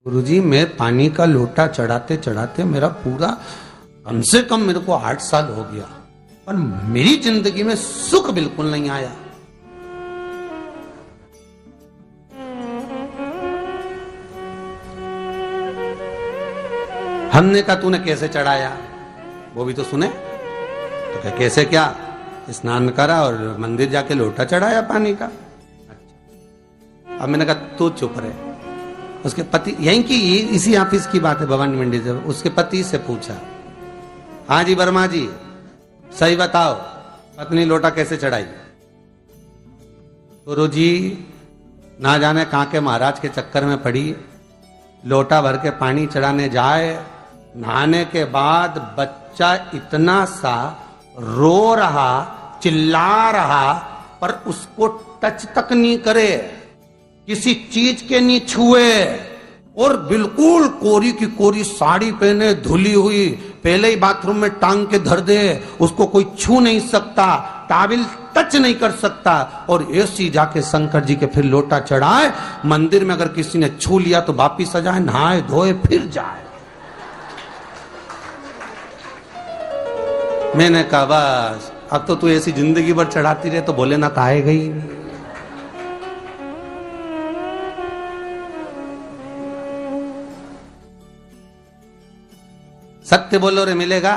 गुरुजी, मैं पानी का लोटा चढ़ाते चढ़ाते मेरा पूरा कम से कम मेरे को 8 साल हो गया और मेरी जिंदगी में सुख बिल्कुल नहीं आया। हमने कहा तूने कैसे चढ़ाया, वो भी तो सुने। तो क्या कैसे, क्या स्नान करा और मंदिर जाके लोटा चढ़ाया पानी का। अब मैंने कहा तू चुप रहे। उसके पति, यहीं की इसी ऑफिस की बात है, भवानी मंडी से, उसके पति से पूछा, हाँ जी वर्मा जी सही बताओ पत्नी लोटा कैसे चढ़ाई। गुरु जी ना जाने कहां के महाराज के चक्कर में पड़ी, लोटा भर के पानी चढ़ाने जाए, नहाने के बाद बच्चा इतना सा रो रहा, चिल्ला रहा, पर उसको टच तक नहीं करे, किसी चीज के नहीं छुए, और बिल्कुल कोरी की कोरी साड़ी पहने, धुली हुई, पहले ही बाथरूम में टांग के धर दे, उसको कोई छू नहीं सकता, टाविल टच नहीं कर सकता, और ऐसी जाके शंकर जी के फिर लोटा चढ़ाए। मंदिर में अगर किसी ने छू लिया तो वापिस आ जाए, नहाए धोए फिर जाए। मैंने कहा बस अब तो तू ऐसी जिंदगी भर चढ़ाती रहे तो भोलेनाथ आएगा ही नहीं। सत्य बोलो रे मिलेगा।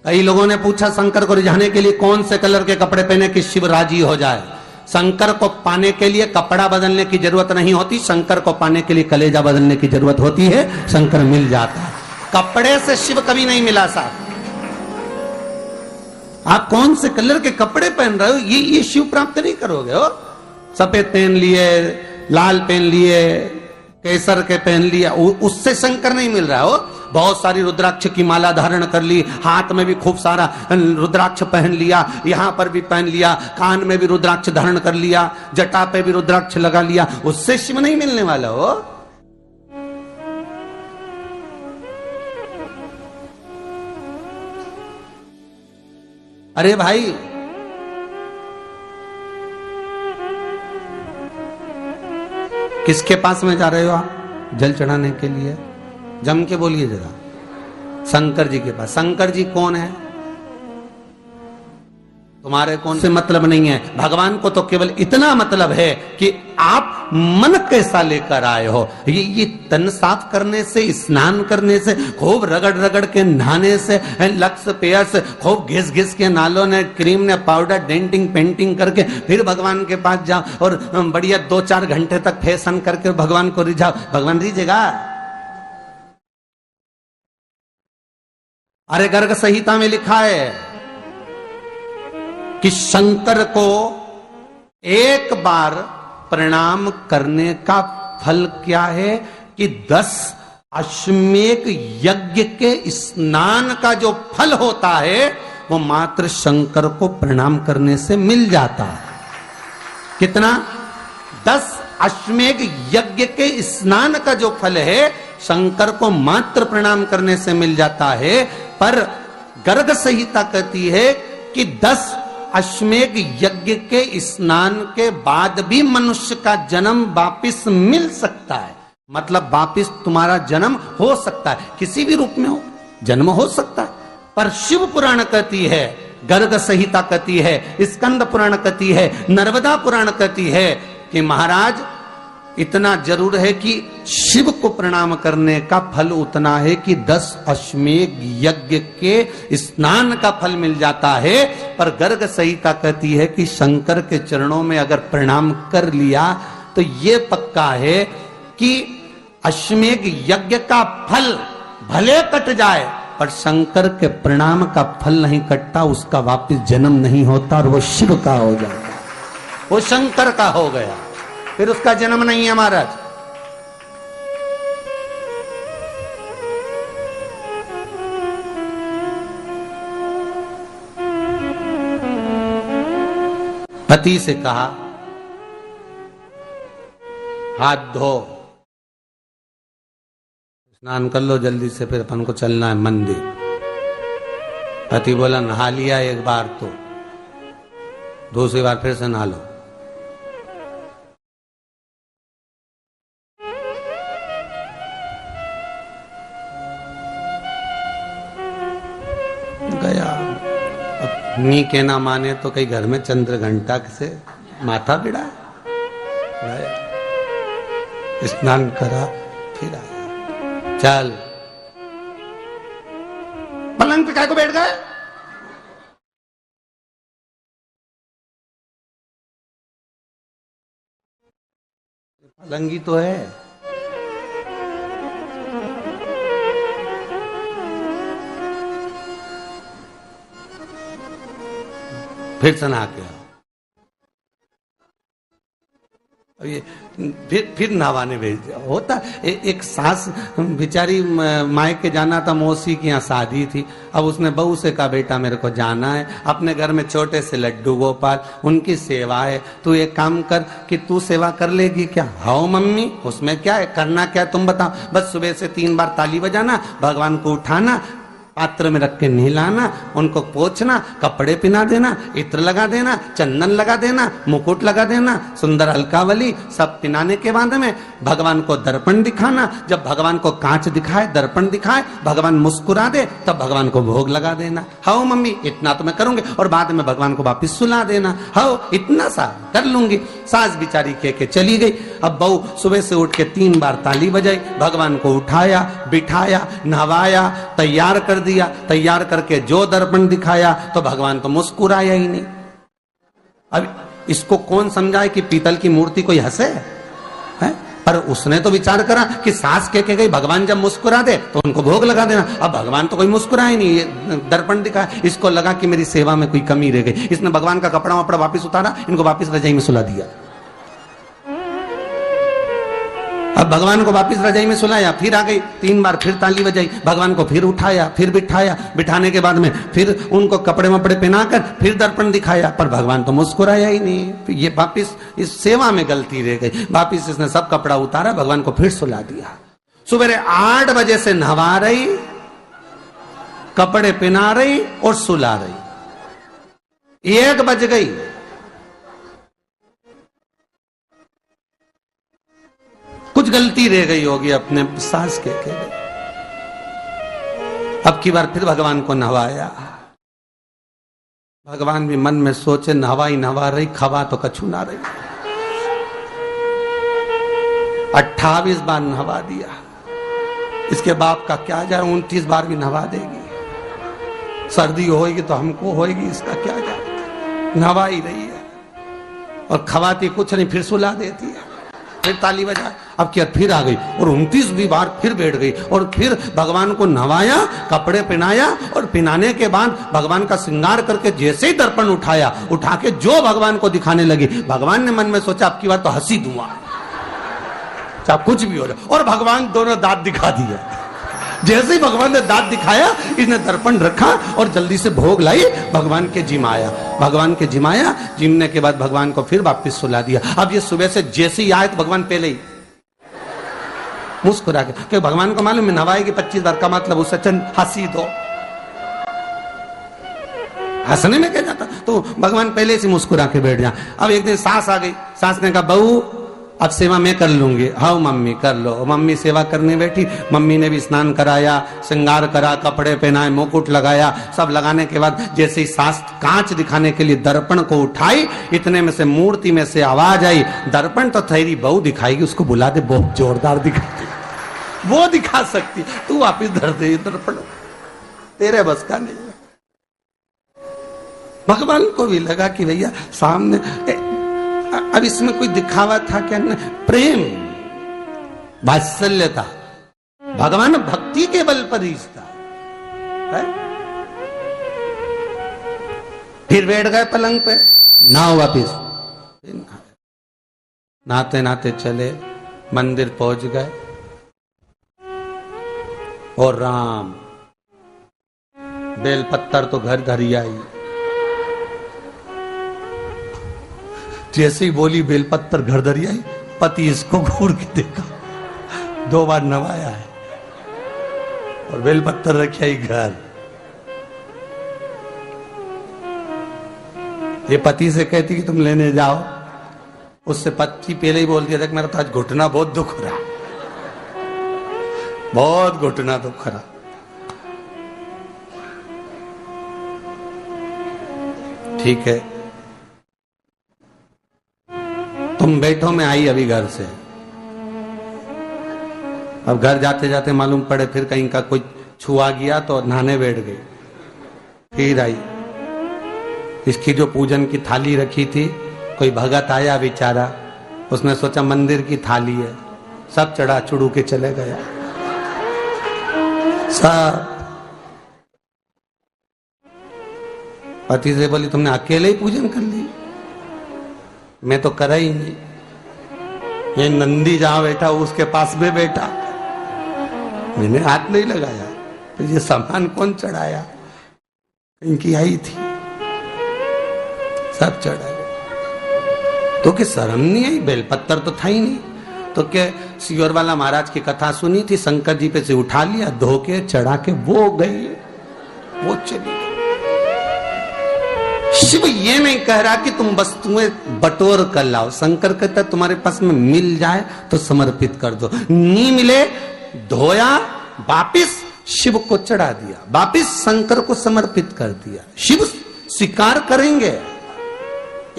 कई लोगों ने पूछा शंकर को रिझाने के लिए कौन से कलर के कपड़े पहने कि शिव राजी हो जाए। शंकर को पाने के लिए कपड़ा बदलने की जरूरत नहीं होती, शंकर को पाने के लिए कलेजा बदलने की जरूरत होती है, शंकर मिल जाता है। कपड़े से शिव कभी नहीं मिला साहब। आप कौन से कलर के कपड़े पहन रहे हो, ये शिव प्राप्त नहीं करोगे हो। सफेद पहन लिए, लाल पहन लिए, केसर के पहन लिया, उससे शंकर नहीं मिल रहा हो। बहुत सारी रुद्राक्ष की माला धारण कर ली, हाथ में भी खूब सारा रुद्राक्ष पहन लिया, यहां पर भी पहन लिया, कान में भी रुद्राक्ष धारण कर लिया, जटा पे भी रुद्राक्ष लगा लिया, उससे शिव नहीं मिलने वाला हो। अरे भाई किसके पास में जा रहे हो आप जल चढ़ाने के लिए? जम के बोलिए जरा। शंकर जी के पास। शंकर जी कौन है? तुम्हारे कौन से मतलब नहीं है। भगवान को तो केवल इतना मतलब है कि आप मन कैसा लेकर आए हो। ये तन साफ करने से, स्नान करने से, खूब रगड़ रगड़ के नहाने से, लक्स पेयर्स खूब घिस घिस के, नालों ने, क्रीम ने, पाउडर, डेंटिंग पेंटिंग करके फिर भगवान के पास जाओ और बढ़िया 2-4 घंटे तक फैशन करके भगवान को रिझाओ, भगवान रिझेगा? अरे गर्ग संहिता में लिखा है कि शंकर को एक बार प्रणाम करने का फल क्या है कि 10 अश्वमेध यज्ञ के स्नान का जो फल होता है वो मात्र शंकर को प्रणाम करने से मिल जाता है। कितना? 10 अश्वमेध यज्ञ के स्नान का जो फल है शंकर को मात्र प्रणाम करने से मिल जाता है। पर गर्ग संहिता कहती है कि 10 अश्वमेध यज्ञ के स्नान के बाद भी मनुष्य का जन्म वापिस मिल सकता है। मतलब वापिस तुम्हारा जन्म हो सकता है, किसी भी रूप में हो, जन्म हो सकता है। पर शिव पुराण कहती है, गर्ग संहिता कहती है, स्कंद पुराण कहती है, नर्मदा पुराण कहती है कि महाराज इतना जरूर है कि शिव को प्रणाम करने का फल उतना है कि 10 अश्वमेध यज्ञ के स्नान का फल मिल जाता है। पर गर्ग संहिता कहती है कि शंकर के चरणों में अगर प्रणाम कर लिया तो ये पक्का है कि अश्वमेध यज्ञ का फल भले कट जाए पर शंकर के प्रणाम का फल नहीं कटता, उसका वापिस जन्म नहीं होता और वो शिव का हो जाता, वो शंकर का हो गया, फिर उसका जन्म नहीं है महाराज। पति से कहा हाथ धो, स्नान कर लो जल्दी से, फिर अपन को चलना है मंदिर। पति बोला नहा लिया एक बार तो दूसरी बार फिर से नहा लो। नी के ना माने तो कई घर में चंद्र घंटा से माथा बिड़ा, स्नान करा फिर आया। चल पलंग पे काय को बैठ गए? पलंगी तो है। फिर से नहा के आओ। ये फिर नहावाने भेज दिया। होता एक सास बेचारी मायके जाना था, मौसी की यहाँ शादी थी। अब उसने बहू से कहा बेटा मेरे को जाना है, अपने घर में छोटे से लड्डू गोपाल, उनकी सेवा है, तू एक काम कर कि तू सेवा कर लेगी क्या? हाँ मम्मी, उसमें क्या है, करना क्या है तुम बताओ। बस सुबह से 3 बार ताली बजाना, भगवान को उठाना, पात्र में रख के नहलाना, उनको पोंछना, कपड़े पहना देना, इत्र लगा देना, चंदन लगा देना, मुकुट लगा देना, सुंदर अलकावली सब पहनाने के बाद में भगवान को दर्पण दिखाना। जब भगवान को कांच दिखाए, दर्पण दिखाए, भगवान मुस्कुरा दे, तब भगवान को भोग लगा देना। हाँ मम्मी इतना तो मैं करूंगी, और बाद में भगवान को वापिस सुला देना। हाँ इतना सा कर लूंगी। सास बिचारी कह के चली गई। अब बहू सुबह से उठ के 3 बार ताली बजाई, भगवान को उठाया, बिठाया, नहवाया, तैयार कर दिया। तैयार करके जो दर्पण दिखाया तो भगवान तो मुस्कुराया ही नहीं। अब इसको कौन समझाए कि पीतल की मूर्ति कोई हंसे है? पर उसने तो विचार करा कि सास कह गई भगवान जब मुस्कुरा दे तो उनको भोग लगा देना। अब भगवान तो कोई मुस्कुराए नहीं, ये दर्पण दिखा। इसको लगा कि मेरी सेवा में कोई कमी रह गई। इसने भगवान का कपड़ा वपड़ा वापिस उतारा, इनको वापिस रजाई में सुला दिया। अब भगवान को वापिस रजाई में सुलाया, फिर आ गई, 3 बार फिर ताली बजाई, भगवान को फिर उठाया, फिर बिठाया, बिठाने के बाद में फिर उनको कपड़े वपड़े पहनाकर फिर दर्पण दिखाया, पर भगवान तो मुस्कुराया ही नहीं। ये वापिस इस सेवा में गलती रह गई। वापिस इसने सब कपड़ा उतारा, भगवान को फिर सुला दिया। सुबह 8 बजे से नहवा रही, कपड़े पहना रही और सुला रही। 1 बज गई। कुछ गलती रह गई होगी अपने सास के अब की बार फिर भगवान को नहवाया। भगवान भी मन में सोचे नहवाई नहवा रही, खवा तो कछु ना रही। 28 बार नहवा दिया। इसके बाप का क्या जाए, 29 बार भी नहवा देगी। सर्दी होगी तो हमको होगी, इसका क्या जाए। नहवा ही रही है और खवाती कुछ नहीं, फिर सुला देती है, फिर ताली बजा। अब क्या फिर आ गई और 29वीं बार फिर बैठ गई और फिर भगवान को नहवाया, कपड़े पहनाया और पहनाने के बाद भगवान का श्रृंगार करके जैसे ही दर्पण उठाया, उठा के जो भगवान को दिखाने लगी, भगवान ने मन में सोचा अब की बार तो हंसी दूंगा, चाहे कुछ भी हो जाए। और भगवान दोनों दांत दिखा दिए। जैसे ही भगवान ने दांत दिखाया, इसने दर्पण रखा और जल्दी से भोग लाई, भगवान के जिमाया। भगवान के जिमाया, जिमने के बाद भगवान को फिर वापस सुला दिया। अब ये सुबह से जैसे ही आए तो भगवान पहले ही मुस्कुरा के, क्योंकि भगवान को मालूम है नहवाएगी 25 बार का मतलब उसे चंद हंसी दो, हंसने में क्या जाता। तो भगवान पहले से मुस्कुरा के बैठ जा। अब एक दिन सास आ गई। सास ने कहा बहू अब सेवा मैं कर लूंगी। हाँ मम्मी कर लो। मम्मी सेवा करने बैठी। मम्मी ने भी स्नान कराया, श्रृंगार करा, कपड़े पहनाए, मुकुट लगाया। सब लगाने के बाद जैसे ही सास कांच दिखाने के लिए दर्पण को उठाई, इतने में से मूर्ति में से आवाज आई, दर्पण तो तेरी बहू दिखाएगी, उसको बुला दे, बहुत जोरदार दिखाती, वो दिखा सकती, तू वापिस धर दे दर्पण, तेरे बस का नहीं। भगवान को भी लगा कि भैया सामने अब इसमें कोई दिखावा था क्या? प्रेम, वात्सल्य था। भगवान भक्ति के बल पर ही था। फिर बैठ गए पलंग पे, नाव वापिस। नहाते नहाते चले, मंदिर पहुंच गए और राम बेलपत्तर तो घर घर ही आई। जैसे ही बोली बेलपत्तर घर धरी आई, पति इसको घूर के देखा, 2 बार नवाया है और बेलपत्तर रखी आई घर। ये पति से कहती कि तुम लेने जाओ, उससे पति पहले ही बोल दिया था मेरा तो आज घुटना बहुत दुख रहा, बहुत घुटना दुख रहा। ठीक है, तुम बैठो, मैं आई अभी घर से। अब घर जाते जाते मालूम पड़े फिर कहीं का कोई छुआ गया तो नहाने बैठ गई। फिर आई, इसकी जो पूजन की थाली रखी थी, कोई भगत आया बेचारा, उसने सोचा मंदिर की थाली है, सब चढ़ा चुड़ू के चले गया सब। पति से बोली तुमने अकेले ही पूजन कर ली, मैं तो करा ही नहीं। ये नंदी जहां बैठा उसके पास में बैठा, मैंने हाथ नहीं लगाया। तो ये सामान कौन चढ़ाया? इनकी आई थी, सब चढ़ाया। तो क्या शर्म नहीं आई? बेलपत्तर तो था ही नहीं। तो क्या सियोर वाला महाराज की कथा सुनी थी, शंकर जी पे से उठा लिया, धो के चढ़ा के वो गई, वो चली। शिव ये नहीं कह रहा कि तुम वस्तुएं बटोर कर लाओ। शंकर कहता तुम्हारे पास में मिल जाए तो समर्पित कर दो, नहीं मिले धोया, वापिस शिव को चढ़ा दिया, वापिस शंकर को समर्पित कर दिया। शिव स्वीकार करेंगे।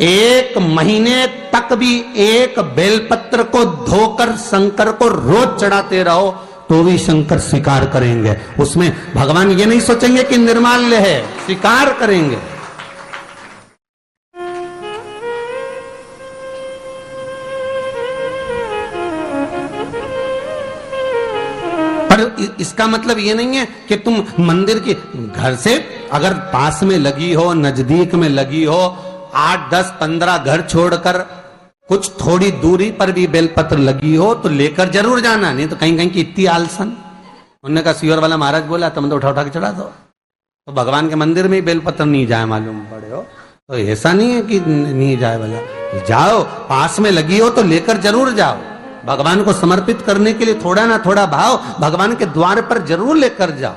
1 महीने तक भी एक बेलपत्र को धोकर शंकर को रोज चढ़ाते रहो तो भी शंकर स्वीकार करेंगे। उसमें भगवान ये नहीं सोचेंगे कि निर्माल्य है, स्वीकार करेंगे। इसका मतलब ये नहीं है कि तुम मंदिर की घर से अगर पास में लगी हो, नजदीक में लगी हो, 8, 10, 15 घर छोड़कर कुछ थोड़ी दूरी पर भी बेलपत्र लगी हो तो लेकर जरूर जाना। नहीं तो कहीं कहीं की इतनी आलसन। उन्होंने कहा सियोर वाला महाराज बोला तुम तो उठा उठा के चढ़ा दो। तो भगवान के मंदिर में ही बेलपत्र नहीं जाए मालूम पड़े हो, तो ऐसा नहीं है कि नहीं जाए वाला, जाओ, पास में लगी हो तो लेकर जरूर जाओ। भगवान को समर्पित करने के लिए थोड़ा ना थोड़ा भाव भगवान के द्वार पर जरूर लेकर जाओ।